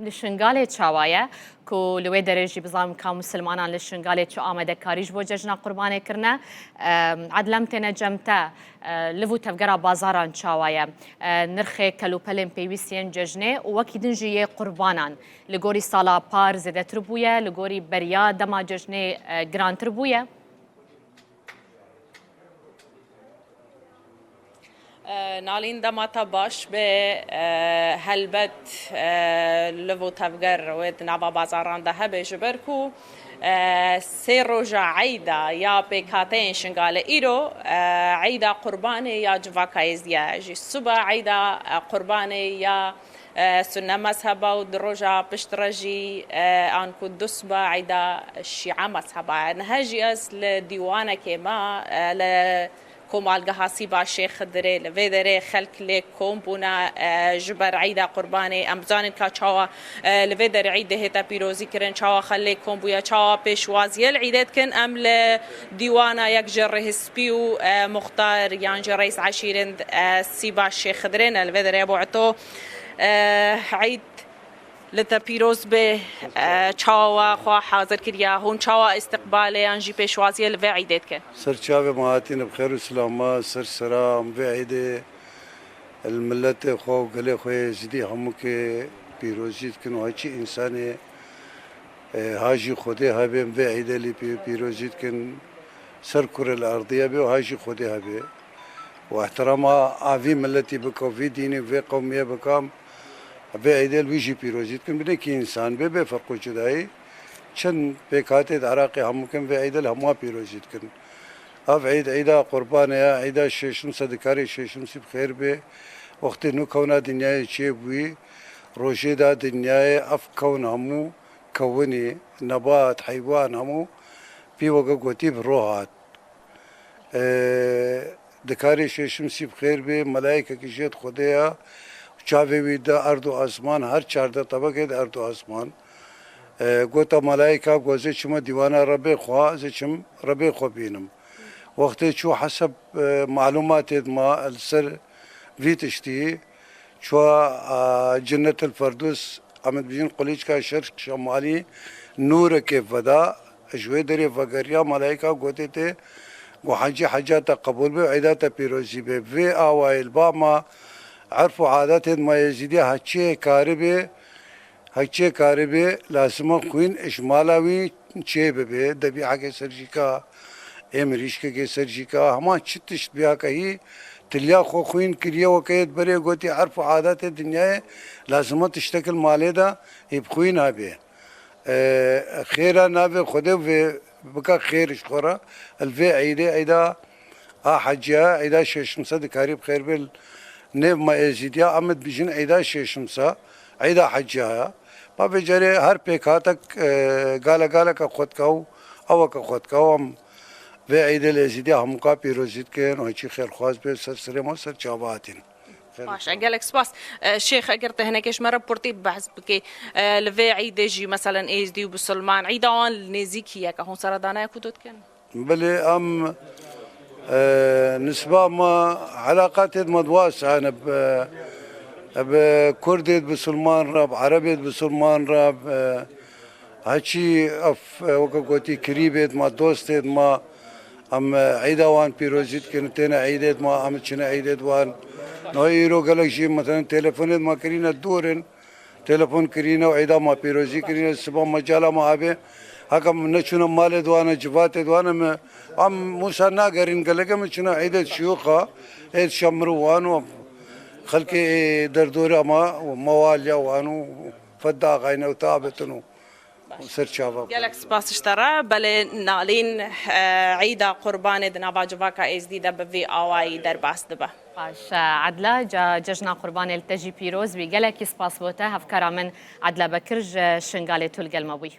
لشنگالê çawaye ku li wê derê jî bizanîm ka Musilmanan li şingalê çi amadekarî ji bo cejna Qurbanê kirine. Edlem têne cem te li vû tevgera bazaran çawaye nirxê kelûpelên pêwîst yên cejnê û wekî din jî yê qurbanan li gorî sala par zêdetir bûye, li gorî beriya dema cejnê girantir bûye. نالين دماتا باش به هلبت لفو تفجر ود نبا بازاران ده بجبركو سه روجا عيدا يا بكاتين شنغال إيرو عيدا قرباني يا جواكايز يا جي الصبح عيدا قرباني يا سنة مذهبا ودروجا بشترجي عن قدس با عيدا الشيعة مذهبا نهجي أس لديوانا كما ل كومال جهاسي باشي خدري لفيدري خلق لكم بنا جبر عيدا قرباني أمزان كاتشوا لفيدري عيده هتا بيروزي كرن شوا خليكم بويا شوا بشوازي العيدات كن أمل ديوانا يك جره سبيو مختار يعني رئيس عشيرين سي باشي خدرين لفيدري أبو عطو عيد لتا پیروز به چاوا خوا حاضر کریا هون چاوا استقبال انجی پیشوازی لوی عیدت که سر چاوه مهاتین بخیر و سلامه سر سلام و عید الملت خو گله خو زدی همو که پیروزیت کنو هیچی انسان هاجی خوده هبه و عید لی پیروزیت کن سر کره الارضیه به هاجی خوده هبه و احترام آوی ملتی بکو وی دینی و قومیه بکام به عیدل ویجی پیروزیت کن بده که انسان به فرق جدایی چند پیکات عراقی هم کن به عیدل همه پیروزیت کن اف عیدا قربانه عیدا ششم صدقاری ششم سب خیر به وقتی نو کونا دنیای چه بوی روزه دا دنیای اف کون همو کونی نبات حیوان همو پی وقت گوتی بروحات دکاری ششم سب خیر به ملائکه کشید خدایا چاوی ویدا ارض و آسمان هر 14 طبقه ارض و آسمان گوتا ملائکه گوزه چما دیوانا رب خوا زچم رب خو بینم وقتی چو حسب معلومات ما السر ویتشتی چو جنت الفردوس احمد بن قلیج کا شرق شمالی نور کے ودا جوی دری وگریا ملائکه گوتے تے گو حجات قبول به عیدات پیروزی به و اوایل با ما عرفوا عادات ما يزيدها هاتشي كاربي لازم خوين إشمالاوي شيء به دبي حاجة سرجيكا أمريكا كي سرجيكا هما شتش بيها كهي تليا خوين كريا وكيد بري قوتي عرفوا عادات الدنيا لازم تشتكل مالدا يبخوين هبه خيرا نابي خده بكا خير شخورا الفي عيدا حجة عيدا شش مصدق قريب خير بال نب ما ازیدیا آمد بیشین عیدا ششمسا عیدا حجها ما بجاره هر پیکاتک گالا کا خود کاو او کا خود کاو هم و عیدا ازیدیا هم کا پیروزیت کن و چی خیر خواست به سر ما سر چاباتین باش اقلك سباس شيخ اقرت هناكش مره بورتي بحث بكي لفي عيد جي مثلا ايز دي وبسلمان عيدان نزيكيا كهون سردانا كودت كان بلي ام نسبة ما علاقات مدواسة أنا بكردي بسلمان راب عربي بسلمان راب هاتشي أف وكوتي كريبت ما دوستت ما أم عيدا وان بيروزيت كنتنا عيدت ما أم تشنا عيدت وان نويرو قالك شيء مثلا تلفونات ما كرينا دورن تلفون كرينا وعيدا ما بيروزي كرينا سبا مجالا ما أبي هكم نشونا مال دوانا جفات دوانا ام موسى ناقرين قال لك مشنا عيد شيوخه عيد شمروان خلق دردور اما مواليا وانو فدا غاينا وتابتنو سر شباب قالك سباس اشترى بل نالين عيدا قربان دنابا جواكا از دي دب في اواي در باس دبا باش عدلا ججنا قربان التجي بيروز بيقالك سباس بوتا هفكرا من عدلا بكرج شنغالي تلقى المبوي